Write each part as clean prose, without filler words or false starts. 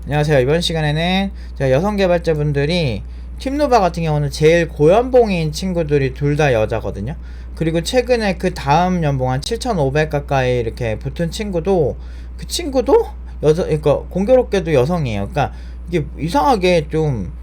안녕하세요. 이번 시간에는 제가 여성 개발자분들이 팀노바 같은 경우는 제일 고연봉인 친구들이 둘 다 여자거든요. 그리고 최근에 그 다음 연봉 한 7,500 가까이 이렇게 붙은 친구도 그 친구도 그러니까 공교롭게도 여성이에요. 그러니까 이게 이상하게 좀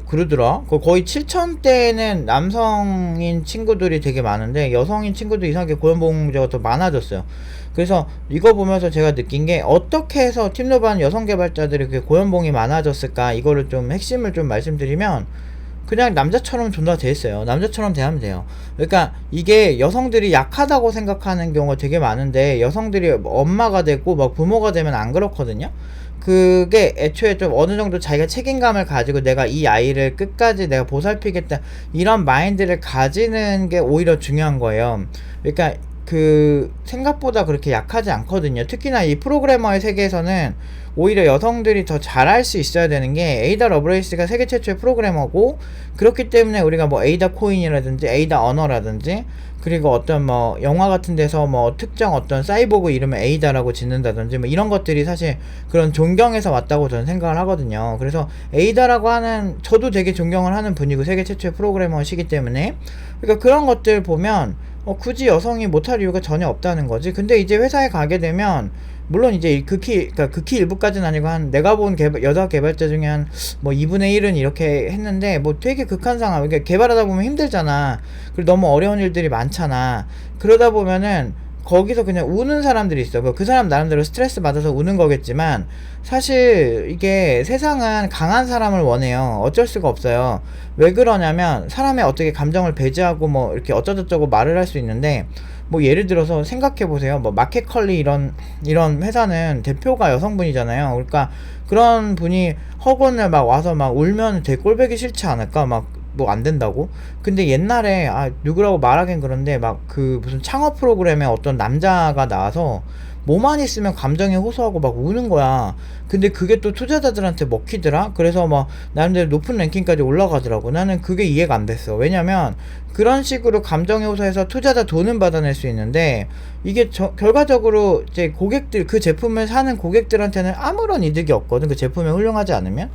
그러더라. 거의 7,000대는 남성인 친구들이 되게 많은데 여성인 친구도 이상하게 고연봉제가 더 많아졌어요. 그래서 이거 보면서 제가 느낀 게 어떻게 해서 팀노반 여성 개발자들이 그렇게 고연봉이 많아졌을까, 이거를 좀 핵심을 좀 말씀드리면 그냥 남자처럼 존나 돼 있어요. 남자처럼 대하면 돼요. 그러니까 이게 여성들이 약하다고 생각하는 경우가 되게 많은데 여성들이 엄마가 되고 막 부모가 되면 안 그렇거든요. 그게 애초에 좀 어느 정도 자기가 책임감을 가지고 내가 이 아이를 끝까지 내가 보살피겠다, 이런 마인드를 가지는 게 오히려 중요한 거예요. 그러니까 그 생각보다 그렇게 약하지 않거든요. 특히나 이 프로그래머의 세계에서는 오히려 여성들이 더 잘할 수 있어야 되는 게, 에이다 러브레이스가 세계 최초의 프로그래머고, 그렇기 때문에 우리가 뭐 에이다 코인이라든지 에이다 언어라든지, 그리고 어떤 뭐 영화 같은 데서 뭐 특정 어떤 사이보그 이름을 에이다라고 짓는다든지 뭐 이런 것들이 사실 그런 존경에서 왔다고 저는 생각을 하거든요. 그래서 에이다라고 하는, 저도 되게 존경을 하는 분이고 세계 최초의 프로그래머시기 때문에, 그러니까 그런 것들 보면 굳이 여성이 못할 이유가 전혀 없다는 거지. 근데 이제 회사에 가게 되면 물론 이제 그러니까 극히 일부까지는 아니고, 한 내가 본 여자 개발자 중에 한 뭐 2분의 1은 이렇게 했는데, 뭐 되게 극한 상황. 그러니까 개발하다 보면 힘들잖아. 그리고 너무 어려운 일들이 많잖아. 그러다 보면은 거기서 그냥 우는 사람들이 있어. 그 사람 나름대로 스트레스 받아서 우는 거겠지만, 사실 이게 세상은 강한 사람을 원해요. 어쩔 수가 없어요. 왜 그러냐면 사람의 어떻게 감정을 배제하고 뭐 이렇게 어쩌고저쩌고 말을 할 수 있는데, 뭐 예를 들어서 생각해 보세요. 뭐 마켓컬리 이런 회사는 대표가 여성분이잖아요. 그러니까 그런 분이 허건을 막 와서 막 울면 되게 꼴보기 싫지 않을까? 막 뭐 안 된다고? 근데 옛날에 누구라고 말하긴 그런데 막 그 무슨 창업 프로그램에 어떤 남자가 나와서 뭐만 있으면 감정에 호소하고 막 우는 거야. 근데 그게 또 투자자들한테 먹히더라. 그래서 막 나름대로 높은 랭킹까지 올라가더라고. 나는 그게 이해가 안 됐어. 왜냐면 그런 식으로 감정에 호소해서 투자자 돈은 받아낼 수 있는데, 이게 결과적으로 이제 고객들, 그 제품을 사는 고객들한테는 아무런 이득이 없거든, 그 제품이 훌륭하지 않으면.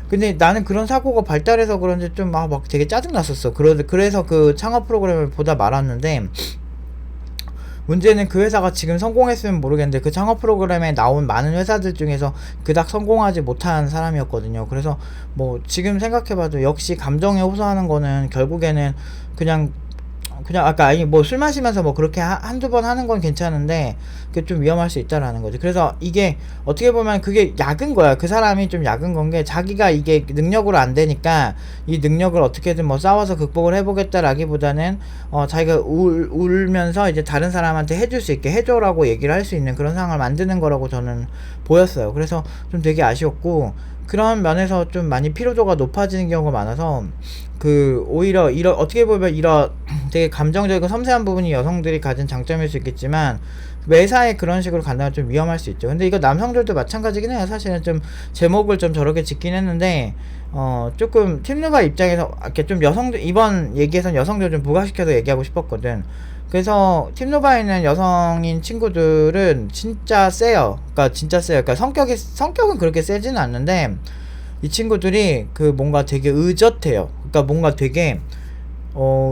근데 나는 그런 사고가 발달해서 그런지 좀 막 되게 짜증났었어. 그래서 그 창업 프로그램을 보다 말았는데, 문제는 그 회사가 지금 성공했으면 모르겠는데 그 창업 프로그램에 나온 많은 회사들 중에서 그닥 성공하지 못한 사람이었거든요. 그래서 뭐 지금 생각해봐도 역시 감정에 호소하는 거는 결국에는 그냥 아까 아니 뭐 술 마시면서 뭐 그렇게 한두 번 하는 건 괜찮은데 그게 좀 위험할 수 있다라는 거지. 그래서 이게 어떻게 보면 그게 약은 거야. 그 사람이 좀 약은 건 게, 자기가 이게 능력으로 안 되니까 이 능력을 어떻게든 뭐 싸워서 극복을 해보겠다라기보다는 자기가 울면서 이제 다른 사람한테 해줄 수 있게 해줘라고 얘기를 할 수 있는 그런 상황을 만드는 거라고 저는 보였어요. 그래서 좀 되게 아쉬웠고, 그런 면에서 좀 많이 피로도가 높아지는 경우가 많아서, 오히려 어떻게 보면 이런 되게 감정적이고 섬세한 부분이 여성들이 가진 장점일 수 있겠지만, 매사에 그런 식으로 간다면 좀 위험할 수 있죠. 근데 이거 남성들도 마찬가지긴 해요. 사실은 좀 제목을 좀 저렇게 짓긴 했는데, 조금 팀누바 입장에서 이렇게 좀 여성들, 이번 얘기에선 여성들 좀 부각시켜서 얘기하고 싶었거든. 그래서 팀노바에 있는 여성인 친구들은 진짜 세요. 그러니까 진짜 세요. 그러니까 성격은 그렇게 세지는 않는데, 이 친구들이 뭔가 되게 의젓해요. 그러니까 뭔가 되게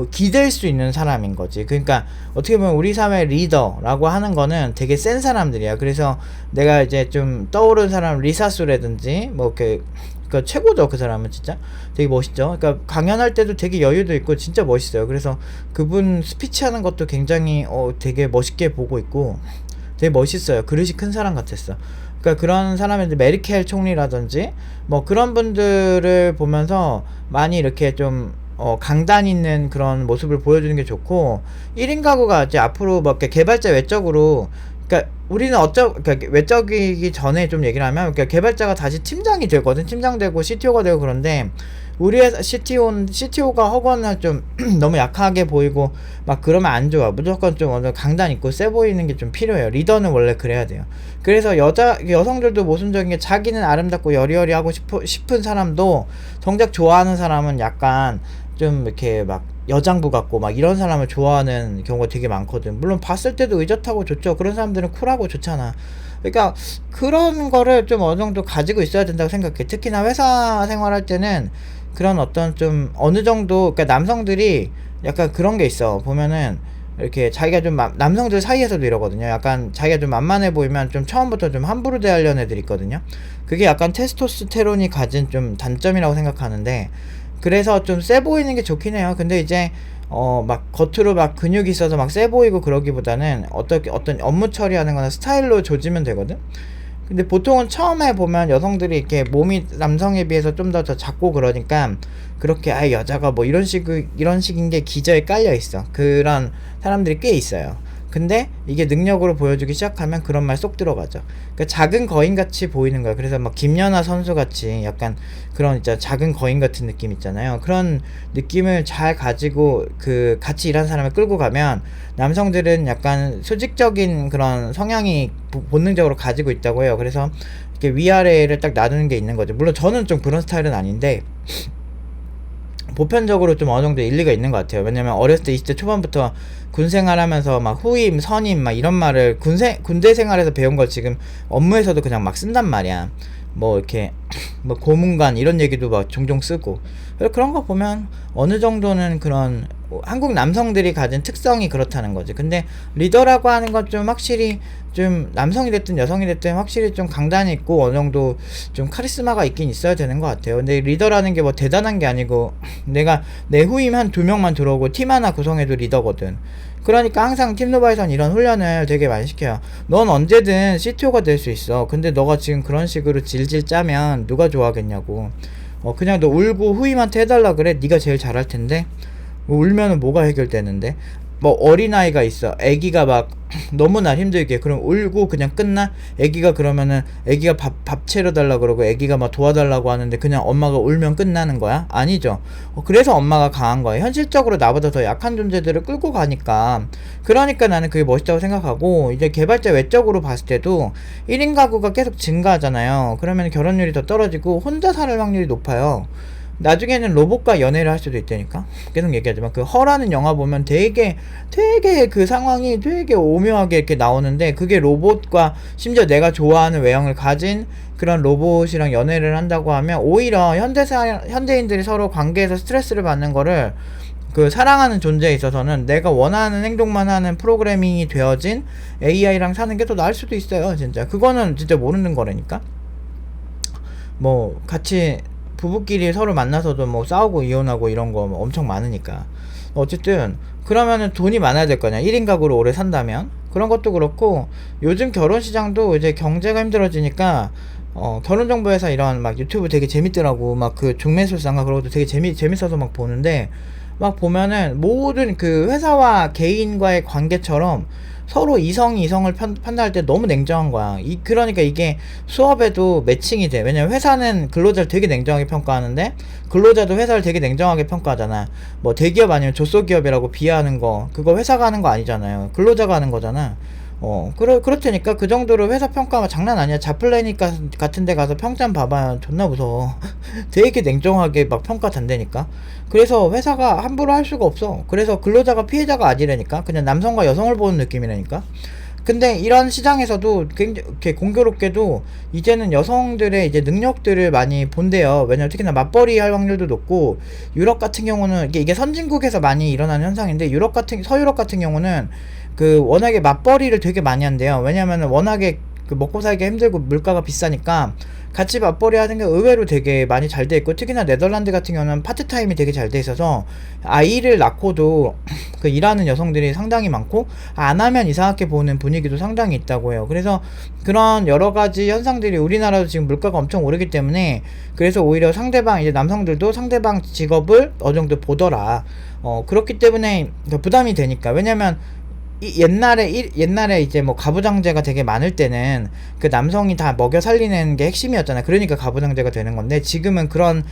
기댈 수 있는 사람인 거지. 그러니까 어떻게 보면 우리 사회 리더라고 하는 거는 되게 센 사람들이야. 그래서 내가 이제 좀 떠오르는 사람, 리사수라든지 뭐 이렇게, 그러니까 최고죠. 그 사람은 진짜 되게 멋있죠. 그러니까 강연할 때도 되게 여유도 있고 진짜 멋있어요. 그래서 그분 스피치 하는 것도 굉장히 되게 멋있게 보고 있고 되게 멋있어요. 그릇이 큰 사람 같았어. 그러니까 그런 사람인데, 메리켈 총리라든지 뭐 그런 분들을 보면서 많이 이렇게 좀 강단 있는 그런 모습을 보여주는 게 좋고, 1인 가구가 이제 앞으로 뭐 개발자 외적으로, 그러니까 우리는 그러니까 외적이기 전에 좀 얘기를 하면, 그러니까 개발자가 다시 팀장이 되거든. 팀장 되고 CTO가 되고. 그런데 우리 회사 CTO가 허건을 좀 너무 약하게 보이고 막 그러면 안 좋아. 무조건 좀 어느 강단 있고 세 보이는 게 좀 필요해요. 리더는 원래 그래야 돼요. 그래서 여성들도 모순적인 게, 자기는 아름답고 여리여리하고 싶은 사람도 정작 좋아하는 사람은 약간 좀 이렇게 막 여장부 같고 막 이런 사람을 좋아하는 경우가 되게 많거든. 물론 봤을 때도 의젓하고 좋죠. 그런 사람들은 쿨하고 좋잖아. 그러니까 그런 거를 좀 어느 정도 가지고 있어야 된다고 생각해. 특히나 회사 생활할 때는 그런 어떤 좀 어느 정도, 그러니까 남성들이 약간 그런 게 있어. 보면은 이렇게 자기가 좀 남성들 사이에서도 이러거든요. 약간 자기가 좀 만만해 보이면 좀 처음부터 좀 함부로 대하려는 애들 있거든요. 그게 약간 테스토스테론이 가진 좀 단점이라고 생각하는데, 그래서 좀 세 보이는 게 좋긴 해요. 근데 이제 막 겉으로 막 근육이 있어서 막 세 보이고 그러기보다는 어떤 업무 처리하는 거나 스타일로 조지면 되거든. 근데 보통은 처음에 보면 여성들이 이렇게 몸이 남성에 비해서 좀 더 작고 그러니까 그렇게 여자가 뭐 이런 식인 게 기저에 깔려 있어. 그런 사람들이 꽤 있어요. 근데 이게 능력으로 보여주기 시작하면 그런 말 쏙 들어가죠. 그러니까 작은 거인 같이 보이는 거야. 그래서 막 김연아 선수 같이 약간 그런 있잖아, 작은 거인 같은 느낌 있잖아요. 그런 느낌을 잘 가지고 그 같이 일하는 사람을 끌고 가면 남성들은 약간 수직적인 그런 성향이 본능적으로 가지고 있다고 해요. 그래서 이렇게 위아래를 딱 나누는 게 있는 거죠. 물론 저는 좀 그런 스타일은 아닌데 보편적으로 좀 어느 정도 일리가 있는 것 같아요. 왜냐면 어렸을 때 20대 초반부터 군 생활하면서 막 후임, 선임 막 이런 말을 군대 생활에서 배운 걸 지금 업무에서도 그냥 막 쓴단 말이야. 뭐 이렇게 뭐 고문관 이런 얘기도 막 종종 쓰고. 그런 거 보면 어느 정도는 그런 한국 남성들이 가진 특성이 그렇다는 거지. 근데 리더라고 하는 건 좀 확실히 좀 남성이 됐든 여성이 됐든 확실히 좀 강단이 있고 어느 정도 좀 카리스마가 있긴 있어야 되는 것 같아요. 근데 리더라는 게 뭐 대단한 게 아니고 내가 내 후임 한 2명만 들어오고 팀 하나 구성해도 리더거든. 그러니까 항상 팀노바에선 이런 훈련을 되게 많이 시켜요. 넌 언제든 CTO가 될 수 있어. 근데 너가 지금 그런 식으로 질질 짜면 누가 좋아하겠냐고. 그냥 너 울고 후임한테 해달라 그래. 네가 제일 잘할 텐데. 울면은 뭐가 해결되는데? 뭐 어린아이가 있어. 애기가 막 너무나 힘들게 그럼 울고 그냥 끝나? 애기가 그러면은 애기가 밥 차려달라 그러고 애기가 막 도와달라고 하는데 그냥 엄마가 울면 끝나는 거야? 아니죠. 그래서 엄마가 강한 거야. 현실적으로 나보다 더 약한 존재들을 끌고 가니까. 그러니까 나는 그게 멋있다고 생각하고, 이제 개발자 외적으로 봤을 때도 1인 가구가 계속 증가하잖아요. 그러면 결혼율이 더 떨어지고 혼자 살 확률이 높아요. 나중에는 로봇과 연애를 할 수도 있다니까. 계속 얘기하지만 그 허라는 영화 보면 되게 그 상황이 되게 오묘하게 이렇게 나오는데, 그게 로봇과 심지어 내가 좋아하는 외형을 가진 그런 로봇이랑 연애를 한다고 하면 오히려 현대인들이 서로 관계에서 스트레스를 받는 거를 그 사랑하는 존재에 있어서는 내가 원하는 행동만 하는 프로그래밍이 되어진 AI랑 사는 게 더 나을 수도 있어요. 진짜 그거는 진짜 모르는 거라니까. 뭐 같이 부부끼리 서로 만나서도 뭐 싸우고 이혼하고 이런 거 엄청 많으니까. 어쨌든 그러면은 돈이 많아야 될 거냐, 1인 가구로 오래 산다면. 그런 것도 그렇고, 요즘 결혼 시장도 이제 경제가 힘들어지니까 결혼정보회사 이런 막 유튜브 되게 재밌더라고. 막 그 종매술상가 그런 것도 되게 재밌어서 막 보는데, 막 보면은 모든 그 회사와 개인과의 관계처럼 서로 이성이 이성을 판단할 때 너무 냉정한 거야. 그러니까 이게 수업에도 매칭이 돼. 왜냐면 회사는 근로자를 되게 냉정하게 평가하는데 근로자도 회사를 되게 냉정하게 평가하잖아. 뭐 대기업 아니면 조소기업이라고 비하하는 거, 그거 회사가 하는 거 아니잖아요. 근로자가 하는 거잖아. 그렇다니까. 그 정도로 회사 평가가 장난 아니야. 자플래닛 같은 데 가서 평점 봐봐요. 존나 무서워. 되게 냉정하게 막 평가된다니까. 그래서 회사가 함부로 할 수가 없어. 그래서 근로자가 피해자가 아니라니까. 그냥 남성과 여성을 보는 느낌이라니까. 근데 이런 시장에서도 굉장히 이렇게 공교롭게도 이제는 여성들의 이제 능력들을 많이 본대요. 왜냐면 특히나 맞벌이 할 확률도 높고, 유럽 같은 경우는 이게 선진국에서 많이 일어나는 현상인데, 서유럽 같은 경우는 그 워낙에 맞벌이를 되게 많이 한대요. 왜냐면은 워낙에 그 먹고 살기가 힘들고 물가가 비싸니까 같이 맞벌이 하는 게 의외로 되게 많이 잘 돼 있고, 특히나 네덜란드 같은 경우는 파트타임이 되게 잘 돼 있어서 아이를 낳고도 그 일하는 여성들이 상당히 많고, 안 하면 이상하게 보는 분위기도 상당히 있다고 해요. 그래서 그런 여러 가지 현상들이, 우리나라도 지금 물가가 엄청 오르기 때문에 그래서 오히려 상대방, 이제 남성들도 상대방 직업을 어느 정도 보더라. 그렇기 때문에 부담이 되니까. 왜냐면 옛날에 이제 뭐 가부장제가 되게 많을 때는 그 남성이 다 먹여 살리는 게 핵심이었잖아. 그러니까 가부장제가 되는 건데, 지금은 그런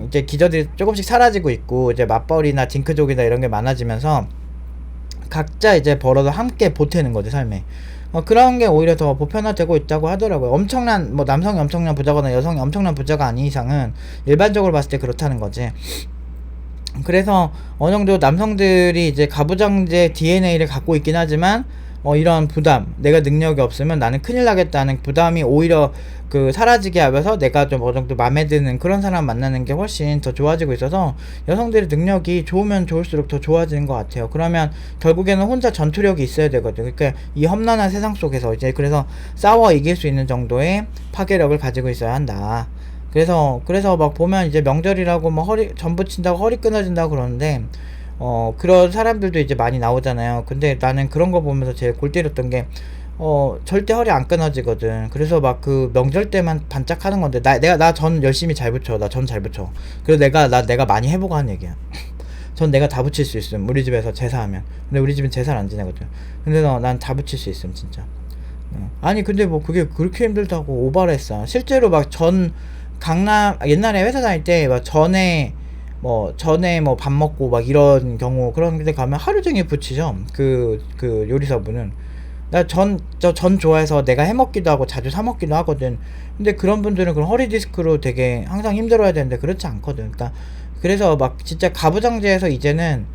이제 기저들이 조금씩 사라지고 있고, 이제 맞벌이나 딩크족이나 이런 게 많아지면서 각자 이제 벌어서 함께 보태는 거지, 삶에. 그런 게 오히려 더 보편화되고 있다고 하더라고요. 엄청난, 뭐 남성이 엄청난 부자거나 여성이 엄청난 부자가 아닌 이상은 일반적으로 봤을 때 그렇다는 거지. 그래서 어느 정도 남성들이 이제 가부장제 DNA를 갖고 있긴 하지만 이런 부담, 내가 능력이 없으면 나는 큰일 나겠다는 부담이 오히려 그 사라지게 하면서 내가 좀 어느 정도 마음에 드는 그런 사람 만나는 게 훨씬 더 좋아지고 있어서 여성들의 능력이 좋으면 좋을수록 더 좋아지는 것 같아요. 그러면 결국에는 혼자 전투력이 있어야 되거든요. 그러니까 이 험난한 세상 속에서 이제 그래서 싸워 이길 수 있는 정도의 파괴력을 가지고 있어야 한다. 그래서 막 보면 이제 명절이라고 뭐 허리 전부 친다고 허리 끊어진다고 그러는데 그런 사람들도 이제 많이 나오잖아요. 근데 나는 그런 거 보면서 제일 골 때렸던 게 절대 허리 안 끊어지거든. 그래서 막 그 명절 때만 반짝하는 건데 내가 전 열심히 잘 붙여. 나 전 잘 붙여. 그래서 내가 많이 해보고 하는 얘기야. 전 내가 다 붙일 수 있음. 우리 집에서 제사하면. 근데 우리 집은 제사를 안 지내거든. 근데 난 다 붙일 수 있음 진짜. 아니 근데 뭐 그게 그렇게 힘들다고 오바를 했어. 실제로 막 강남 옛날에 회사 다닐 때 막 전에 뭐 밥 먹고 막 이런 경우 그런 데 가면 하루 종일 붙이죠. 그 요리사분은. 저 전 좋아해서 내가 해 먹기도 하고 자주 사 먹기도 하거든. 근데 그런 분들은 그런 허리 디스크로 되게 항상 힘들어야 되는데 그렇지 않거든. 그러니까 그래서 막 진짜 가부장제에서 이제는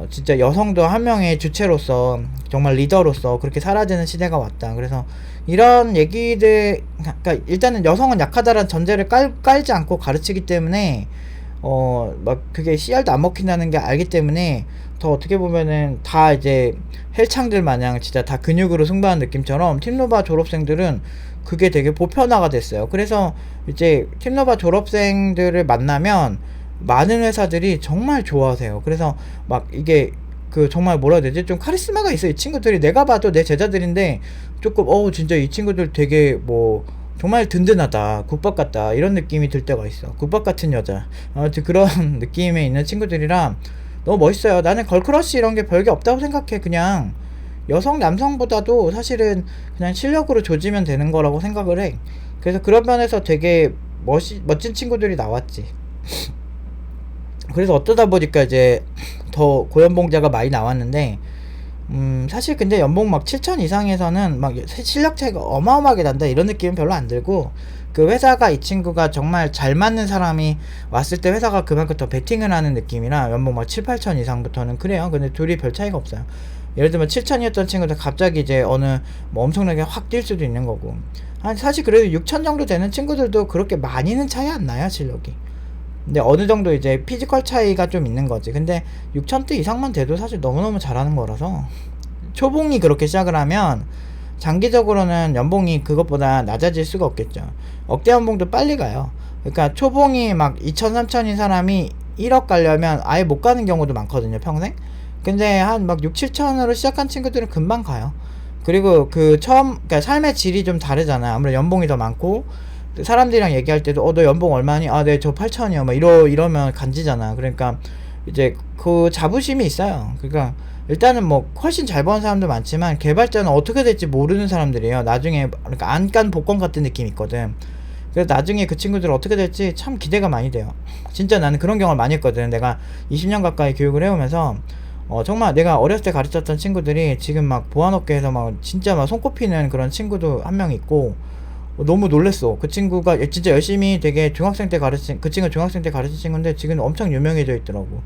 진짜 여성도 한 명의 주체로서 정말 리더로서 그렇게 살아지는 시대가 왔다. 그래서 이런 얘기들, 그러니까 일단은 여성은 약하다라는 전제를 깔지 않고 가르치기 때문에 막 그게 씨알도 안 먹힌다는 게 알기 때문에 더 어떻게 보면은 다 이제 헬창들 마냥 진짜 다 근육으로 승부하는 느낌처럼 팀노바 졸업생들은 그게 되게 보편화가 됐어요. 그래서 이제 팀노바 졸업생들을 만나면 많은 회사들이 정말 좋아하세요. 그래서 막 이게 그 정말 뭐라 해야 되지? 좀 카리스마가 있어. 이 친구들이 내가 봐도 내 제자들인데 조금 진짜 이 친구들 되게 뭐 정말 든든하다, 국밥 같다 이런 느낌이 들 때가 있어. 국밥 같은 여자. 아무튼 그런 느낌에 있는 친구들이라 너무 멋있어요. 나는 걸크러쉬 이런 게 별게 없다고 생각해. 그냥 여성 남성보다도 사실은 그냥 실력으로 조지면 되는 거라고 생각을 해. 그래서 그런 면에서 되게 멋진 친구들이 나왔지. 그래서 어쩌다 보니까 이제 더 고연봉자가 많이 나왔는데 사실 근데 연봉 막 7천 이상에서는 막 실력 차이가 어마어마하게 난다 이런 느낌은 별로 안 들고, 그 회사가 이 친구가 정말 잘 맞는 사람이 왔을 때 회사가 그만큼 더 베팅을 하는 느낌이라 연봉 막 7, 8천 이상부터는 그래요. 근데 둘이 별 차이가 없어요. 예를 들면 7천이었던 친구들 갑자기 이제 어느 뭐 엄청나게 확 뛸 수도 있는 거고, 사실 그래도 6천 정도 되는 친구들도 그렇게 많이는 차이 안 나요, 실력이. 근데 어느 정도 이제 피지컬 차이가 좀 있는 거지. 근데 6천대 이상만 돼도 사실 너무너무 잘하는 거라서 초봉이 그렇게 시작을 하면 장기적으로는 연봉이 그것보다 낮아질 수가 없겠죠. 억대 연봉도 빨리 가요. 그러니까 초봉이 막 2천, 3천인 사람이 1억 가려면 아예 못 가는 경우도 많거든요, 평생. 근데 한 막 6, 7천으로 시작한 친구들은 금방 가요. 그리고 그러니까 삶의 질이 좀 다르잖아. 아무래도 연봉이 더 많고, 사람들이랑 얘기할 때도 너 연봉 얼마니? 네 저 8천이요 막 이러면 간지잖아. 그러니까 이제 그 자부심이 있어요. 그러니까 일단은 뭐 훨씬 잘 버는 사람도 많지만 개발자는 어떻게 될지 모르는 사람들이에요. 나중에 그러니까 안간 복권 같은 느낌이 있거든. 그래서 나중에 그 친구들 어떻게 될지 참 기대가 많이 돼요. 진짜 나는 그런 경험을 많이 했거든. 내가 20년 가까이 교육을 해오면서 정말 내가 어렸을 때 가르쳤던 친구들이 지금 막 보안업계에서 막 진짜 막 손꼽히는 그런 친구도 한 명 있고, 너무 놀랬어. 그 친구가 진짜 열심히 되게 그 친구 중학생 때 가르친 친구인데 지금 엄청 유명해져 있더라고.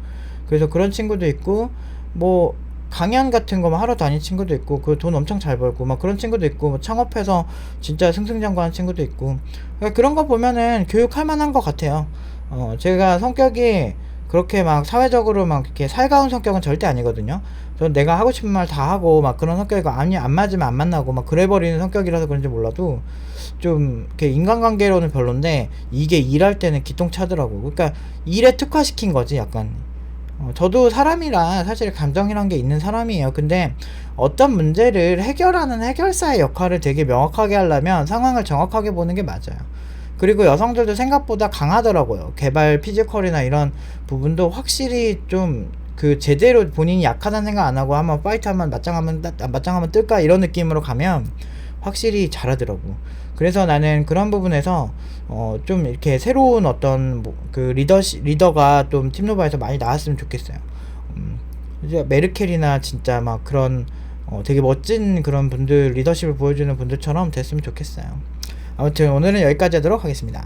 그래서 그런 친구도 있고, 뭐 강연 같은 거만 하러 다닌 친구도 있고, 그 돈 엄청 잘 벌고 막 그런 친구도 있고, 뭐 창업해서 진짜 승승장구한 친구도 있고. 그러니까 그런 거 보면은 교육할 만한 것 같아요. 제가 성격이 그렇게 막 사회적으로 막 이렇게 살가운 성격은 절대 아니거든요. 전 내가 하고 싶은 말 다 하고 막 그런 성격이고, 안 맞으면 안 만나고 막 그래버리는 성격이라서 그런지 몰라도 좀 이렇게 인간관계로는 별론데 이게 일할 때는 기똥차더라고. 그러니까 일에 특화시킨 거지 약간. 저도 사람이라 사실 감정이란 게 있는 사람이에요. 근데 어떤 문제를 해결하는 해결사의 역할을 되게 명확하게 하려면 상황을 정확하게 보는 게 맞아요. 그리고 여성들도 생각보다 강하더라고요. 개발 피지컬이나 이런 부분도 확실히 좀 제대로 본인이 약하다는 생각 안 하고 한번 파이트하면 맞짱하면 뜰까 이런 느낌으로 가면 확실히 잘하더라고. 그래서 나는 그런 부분에서 좀 이렇게 새로운 어떤 그 리더가 좀 팀노바에서 많이 나왔으면 좋겠어요. 이제 메르켈이나 진짜 막 그런 되게 멋진 그런 분들, 리더십을 보여주는 분들처럼 됐으면 좋겠어요. 아무튼 오늘은 여기까지 하도록 하겠습니다.